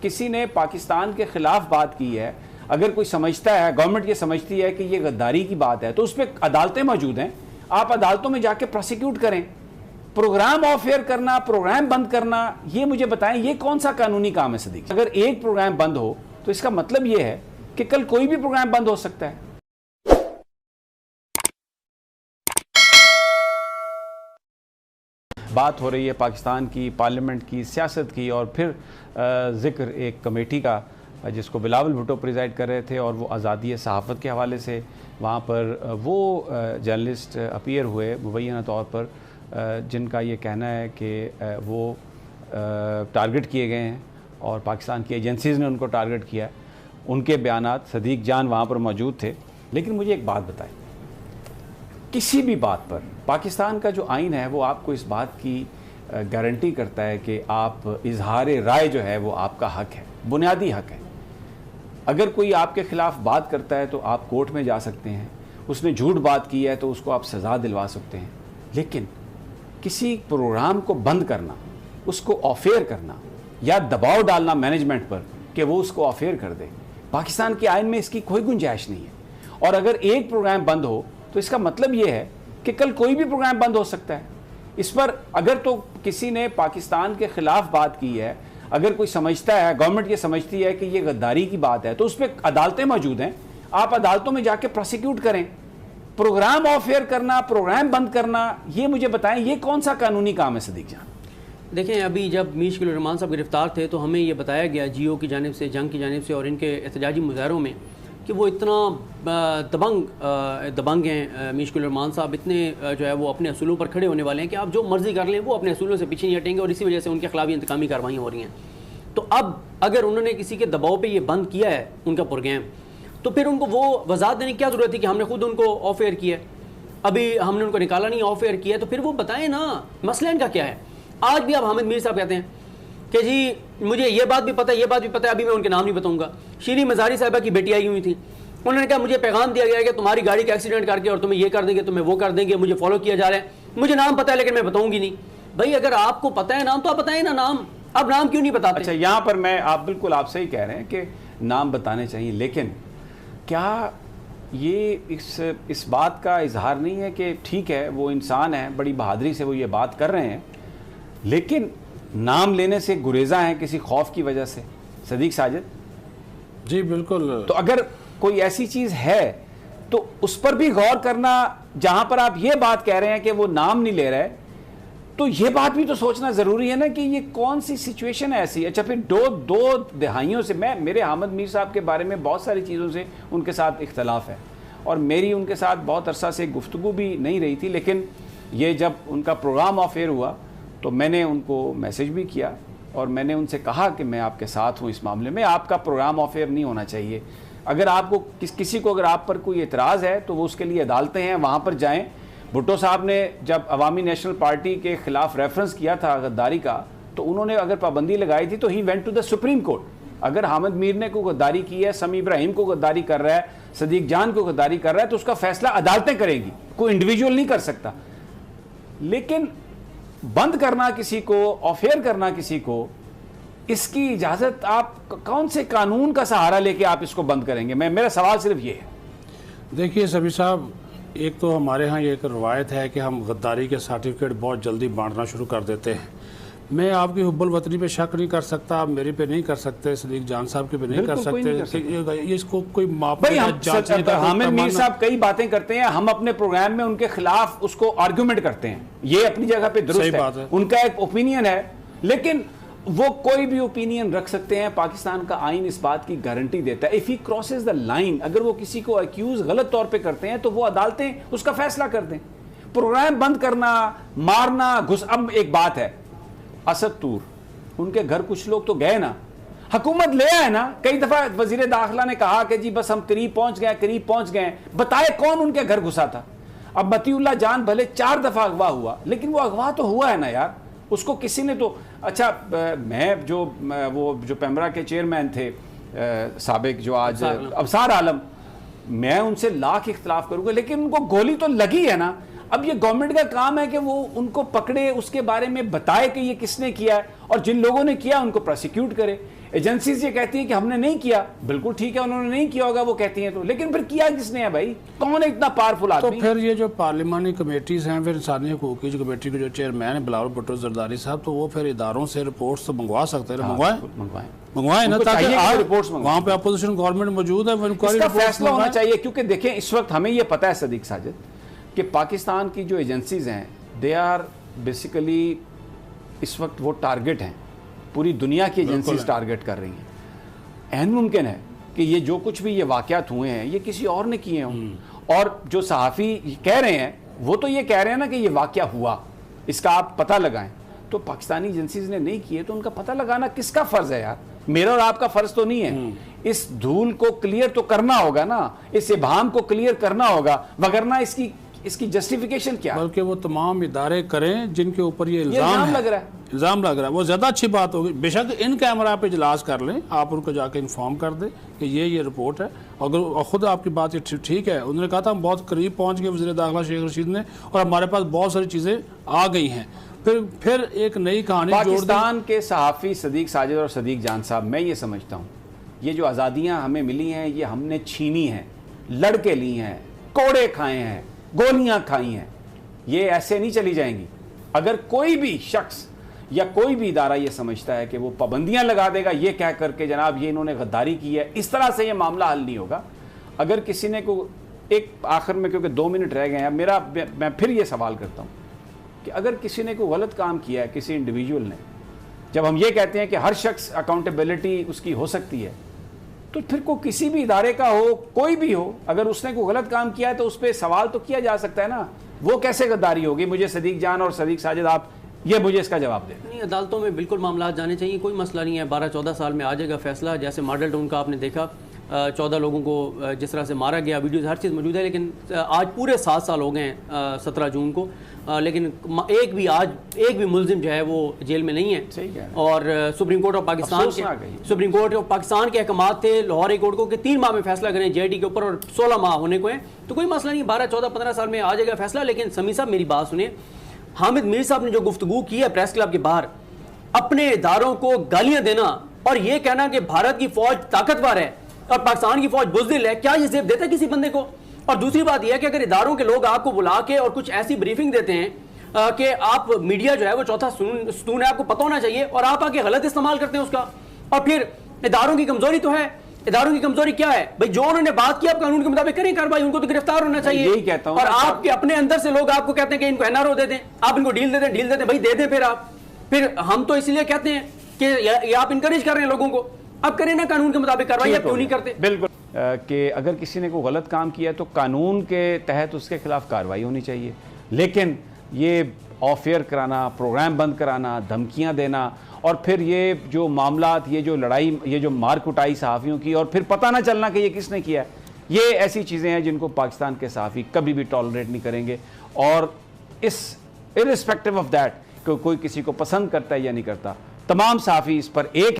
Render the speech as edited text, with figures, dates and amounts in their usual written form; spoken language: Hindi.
किसी ने पाकिस्तान के खिलाफ बात की है, अगर कोई समझता है, गवर्नमेंट ये समझती है कि ये गद्दारी की बात है, तो उस पर अदालतें मौजूद हैं, आप अदालतों में जाके प्रोसिक्यूट करें। प्रोग्राम ऑफ एयर करना, प्रोग्राम बंद करना, ये मुझे बताएं ये कौन सा कानूनी काम है सदीक? अगर एक प्रोग्राम बंद हो तो इसका मतलब ये है कि कल कोई भी प्रोग्राम बंद हो सकता है। बात हो रही है पाकिस्तान की पार्लियामेंट की सियासत की, और फिर जिक्र एक कमेटी का जिसको बिलावल भुट्टो प्रिजाइड कर रहे थे, और वो आज़ादी सहाफ़त के हवाले से वहाँ पर वो जर्नलिस्ट अपीयर हुए मुबैना तौर पर, जिनका ये कहना है कि वो टारगेट किए गए हैं और पाकिस्तान की एजेंसीज़ ने उनको टारगेट किया है। उनके बयानात, सदीक जान वहाँ पर मौजूद थे। लेकिन मुझे एक बात बताएं, किसी भी बात पर पाकिस्तान का जो आइन है वो आपको इस बात की गारंटी करता है कि आप इजहार राय जो है वो आपका हक है, बुनियादी हक है। अगर कोई आपके ख़िलाफ़ बात करता है तो आप कोर्ट में जा सकते हैं, उसने झूठ बात की है तो उसको आप सज़ा दिलवा सकते हैं। लेकिन किसी प्रोग्राम को बंद करना, उसको ऑफेयर करना या दबाव डालना मैनेजमेंट पर कि वो उसको ऑफेयर कर दे, पाकिस्तान के आइन में इसकी कोई गुंजाइश नहीं है। और अगर एक प्रोग्राम बंद हो तो इसका मतलब ये है कि कल कोई भी प्रोग्राम बंद हो सकता है। इस पर अगर तो किसी ने पाकिस्तान के ख़िलाफ़ बात की है, अगर कोई समझता है, गवर्नमेंट ये समझती है कि ये गद्दारी की बात है, तो उस पर अदालतें मौजूद हैं, आप अदालतों में जाके प्रोसिक्यूट करें। प्रोग्राम ऑफ एयर करना, प्रोग्राम बंद करना, ये मुझे बताएं ये कौन सा कानूनी काम है सदीक जान? देखें, अभी जब मीशकुल रहमान साहब गिरफ्तार थे तो हमें ये बताया गया जियो की जानिब से, जंग की जानिब से और इनके एहतजाजी मुजाहरों में कि वो इतना दबंग हैं, मीशकुल रहमान साहब इतने जो है वो अपने असूलों पर खड़े होने वाले हैं कि आप जो मर्जी कर लें, वो अपने असूलों से पीछे नहीं हटेंगे, और इसी वजह से उनके खिलाफ इंतकामी कार्रवाई हो रही हैं। तो अब अगर उन्होंने किसी के दबाव पे ये बंद किया है उनका प्रोग्राम, तो फिर उनको वो वजाहत देने की क्या ज़रूरत है कि हमने खुद उनको ऑफ एयर किया है, अभी हमने उनको निकाला नहीं, ऑफ एयर किया है, तो फिर वो बताएं ना मसला इनका क्या है। आज भी आप हामिद मीर साहब कहते हैं कि जी मुझे ये बात भी पता है, ये बात भी पता है, अभी मैं उनके नाम नहीं बताऊंगा। शीरी मज़ारी साहिबा की बेटी आई हुई थी, उन्होंने कहा मुझे पैगाम दिया गया है कि तुम्हारी गाड़ी का एक्सीडेंट करके और तुम्हें ये कर देंगे, तुम्हें वो कर देंगे, मुझे फॉलो किया जा रहा है, मुझे नाम पता है लेकिन मैं बताऊंगी नहीं। भाई अगर आपको पता है नाम तो आप बताएं ना नाम, अब नाम क्यों नहीं बताते? अच्छा, यहाँ पर मैं आप बिल्कुल आप सही कह रहे हैं कि नाम बताने चाहिए, लेकिन क्या ये इस बात का इजहार नहीं है कि ठीक है वो इंसान है, बड़ी बहादुरी से वो ये बात कर रहे हैं, लेकिन नाम लेने से गुरेजा हैं किसी खौफ की वजह से? सदीक साजिद जी बिल्कुल। तो अगर कोई ऐसी चीज़ है तो उस पर भी गौर करना। जहां पर आप ये बात कह रहे हैं कि वो नाम नहीं ले रहे, तो ये बात भी तो सोचना ज़रूरी है ना कि ये कौन सी सिचुएशन है ऐसी। अच्छा, फिर दो दहाइयों से मेरे हामिद मीर साहब के बारे में बहुत सारी चीज़ों से उनके साथ इख्तलाफ है, और मेरी उनके साथ बहुत अरसा से गुफ्तगू भी नहीं रही थी। लेकिन ये जब उनका प्रोग्राम ऑफ एयर हुआ तो मैंने उनको मैसेज भी किया और मैंने उनसे कहा कि मैं आपके साथ हूँ इस मामले में, आपका प्रोग्राम ऑफ एयर नहीं होना चाहिए। अगर आपको किसी को अगर आप पर कोई एतराज़ है तो वो उसके लिए अदालतें हैं, वहाँ पर जाएँ। भुट्टो साहब ने जब अवामी नेशनल पार्टी के ख़िलाफ़ रेफरेंस किया था गद्दारी का, तो उन्होंने अगर पाबंदी लगाई थी तो he went to the Supreme Court. अगर हामिद मीर ने कोई गद्दारी की है, समी इब्राहिम को गद्दारी कर रहा है, सदीक जान को गद्दारी कर रहा है, तो उसका फैसला अदालतें करेंगी, कोई इंडिविजुअल नहीं कर सकता। लेकिन बंद करना किसी को, ऑफ एयर करना किसी को, इसकी इजाज़त आप कौन से कानून का सहारा लेके आप इसको बंद करेंगे? मेरा सवाल सिर्फ ये है। देखिए सभी साहब, एक तो हमारे यहाँ ये एक रवायत है कि हम गद्दारी के सर्टिफिकेट बहुत जल्दी बांटना शुरू कर देते हैं। मैं आपकी हुब्बुल वतनी पे शक नहीं कर सकता, आप मेरे पे नहीं कर सकते, सदीक जान साहब के पे नहीं कर सकते। ये इसको कोई माप हामिद मीर साहब कई बातें करते हैं, हम अपने प्रोग्राम में उनके खिलाफ उसको आर्ग्यूमेंट करते हैं, ये अपनी जगह पे दुरुस्त है, उनका एक ओपिनियन है, लेकिन वो कोई भी ओपिनियन रख सकते हैं। पाकिस्तान का आइन इस बात की गारंटी देता है, if he crosses the line, अगर वो किसी को अक्यूज गलत तौर पे करते हैं तो वो अदालतें उसका फैसला कर दें। प्रोग्राम बंद करना, मारना, अब एक बात है, असद तूर, उनके घर कुछ लोग तो गए ना, हुकूमत ले आए ना। कई दफा वजीर दाखिला ने कहा कि जी बस हम करीब पहुंच गए, बताए कौन उनके घर घुसा था। अब मतीउल्लाह जान भले 4 दफा अगवा हुआ, लेकिन वो अगवा तो हुआ है ना यार, उसको किसी ने तो। अच्छा, मैं जो पेमरा के चेयरमैन थे साबिक, जो आज अबसार आलम, मैं उनसे लाख इख्तलाफ करूंगा, लेकिन उनको गोली तो लगी है ना। अब ये गवर्नमेंट का काम है कि वो उनको पकड़े, उसके बारे में बताए कि ये किसने किया है, और जिन लोगों ने किया उनको प्रोसिक्यूट करे। एजेंसीज ये कहती हैं कि हमने नहीं किया, बिल्कुल ठीक है, उन्होंने नहीं किया होगा वो कहती हैं तो, लेकिन फिर किया किसने है भाई? कौन है इतना पावरफुल आदमी? तो फिर ये जो पार्लिमानी कमेटीज हैं, फिर इंसानी हकूक़ की जो कमेटी के जो चेयरमैन है बिलावल भुट्टो जरदारी साहब, तो वो फिर इदारों से रिपोर्ट्स तो मंगवा सकते हैं। मंगवाएं ना, ताकि रिपोर्ट्स वहाँ पे अपोजिशन गवर्नमेंट मौजूद है, इसका फैसला होना चाहिए। क्योंकि देखें इस वक्त हमें ये पता है सदीक साजिद कि पाकिस्तान की जो एजेंसीज हैं दे आर बेसिकली इस वक्त वो टारगेट हैं, पूरी दुनिया की एजेंसीज टारगेट कर रही हैं। अहम मुमकिन है कि ये जो कुछ भी ये वाक़यात हुए हैं ये किसी और ने किए हों, और जो सहाफ़ी कह रहे हैं वो तो ये कह रहे हैं ना कि ये वाक़या हुआ, इसका आप पता लगाएं। तो पाकिस्तानी एजेंसीज ने नहीं किए तो उनका पता लगाना किसका फ़र्ज़ है यार? मेरा और आपका फ़र्ज़ तो नहीं है। इस धूल को क्लियर तो करना होगा ना, इस इबाम को क्लियर करना होगा, वगरना इसकी जस्टिफिकेशन क्या? बल्कि वो तमाम इदारे करें जिनके ऊपर ये इल्ज़ाम लग रहा है, इल्ज़ाम लग रहा है, वो ज़्यादा अच्छी बात होगी। बेशक इन कैमरा पे इजलास कर लें, आप उनको जाके इन्फॉर्म कर दें कि ये रिपोर्ट है। अगर खुद आपकी बात ठीक है, उन्होंने कहा था हम बहुत करीब पहुँच गए वज़ीर दाखिला शेख रशीद ने, और हमारे पास बहुत सारी चीज़ें आ गई हैं, फिर एक नई कहानी पाकिस्तान के सहाफ़ी सदीक साजिद और सदीक जान साहब, मैं ये समझता हूँ ये जो आज़ादियाँ हमें मिली हैं ये हमने छीनी हैं, लड़के ली हैं, कोड़े खाए हैं, गोलियां खाई हैं, ये ऐसे नहीं चली जाएंगी। अगर कोई भी शख्स या कोई भी इदारा ये समझता है कि वो पाबंदियां लगा देगा ये कह करके जनाब ये इन्होंने गद्दारी की है, इस तरह से ये मामला हल नहीं होगा। अगर किसी ने को एक आखिर में, क्योंकि 2 मिनट रह गए हैं, मैं फिर ये सवाल करता हूँ कि अगर किसी ने कोई गलत काम किया है, किसी इंडिविजुअल ने, जब हम ये कहते हैं कि हर शख्स अकाउंटेबिलिटी उसकी हो सकती है, तो फिर को किसी भी इदारे का हो, कोई भी हो, अगर उसने कोई गलत काम किया है तो उस पर सवाल तो किया जा सकता है ना। वो कैसे गद्दारी होगी? मुझे सदीक जान और सदीक साजिद आप ये मुझे इसका जवाब दें। नहीं, अदालतों में बिल्कुल मामला जाने चाहिए, कोई मसला नहीं है। 12-14 साल में आ जाएगा फैसला। जैसे मॉडल टाउन का आपने देखा, 14 लोगों को जिस तरह से मारा गया, वीडियोज़ हर चीज़ मौजूद है, लेकिन आज पूरे 7 साल हो गए हैं 17 जून को, लेकिन एक भी मुल्जिम जो है वो जेल में नहीं है। और सुप्रीम कोर्ट ऑफ पाकिस्तान के अहकामात थे लाहौर हाई कोर्ट को कि 3 माह में फैसला करें JIT के ऊपर, और 16 माह होने को हैं, तो कोई मसला नहीं, 12, 14, 15 साल में आ जाएगा फैसला। लेकिन समी साहब मेरी बात सुनिए, हामिद मीर साहब ने जो गुफ्तगू की है प्रेस क्लब के बाहर, अपने इदारों को गालियां देना और ये कहना कि भारत की फौज ताकतवर है और पाकिस्तान की फौज बुज़दिल है, क्या ये जेब देता है किसी बंदे को? और दूसरी बात यह है कि अगर इदारों के लोग आपको बुला के और कुछ ऐसी ब्रीफिंग देते हैं कि आप मीडिया जो है वो चौथा सुतून है, आपको पता होना चाहिए, और आप आके गलत इस्तेमाल करते हैं उसका, और फिर इदारों की कमजोरी तो है। इदारों की कमजोरी क्या है भाई? जो उन्होंने बात की आप कानून के मुताबिक करें कार्रवाई, उनको तो गिरफ्तार होना चाहिए। यही कहता हूं। और आपके अपने अंदर से लोग आपको कहते हैं कि इनको NRO दे दें, आप इनको डील दे दें, भाई दे दें। फिर हम तो इसलिए कहते हैं कि ये आप इनकरेज कर रहे हैं लोगों को, अब करें ना कानून के मुताबिक कार्रवाई, आप क्यों नहीं करते? बिल्कुल कि अगर किसी ने कोई गलत काम किया तो कानून के तहत उसके खिलाफ कार्रवाई होनी चाहिए, लेकिन ये ऑफ एयर कराना, प्रोग्राम बंद कराना, धमकियां देना, और फिर ये जो मामलात, ये जो लड़ाई, ये जो मार कुटाई सहाफ़ियों की, और फिर पता ना चलना कि ये किसने किया है, ये ऐसी चीज़ें हैं जिनको पाकिस्तान के सहाफ़ी कभी भी टॉलरेट नहीं करेंगे। और इस इर्रिस्पेक्टिव ऑफ दैट कोई किसी को पसंद करता है या नहीं करता, तमाम सहाफ़ी इस पर एक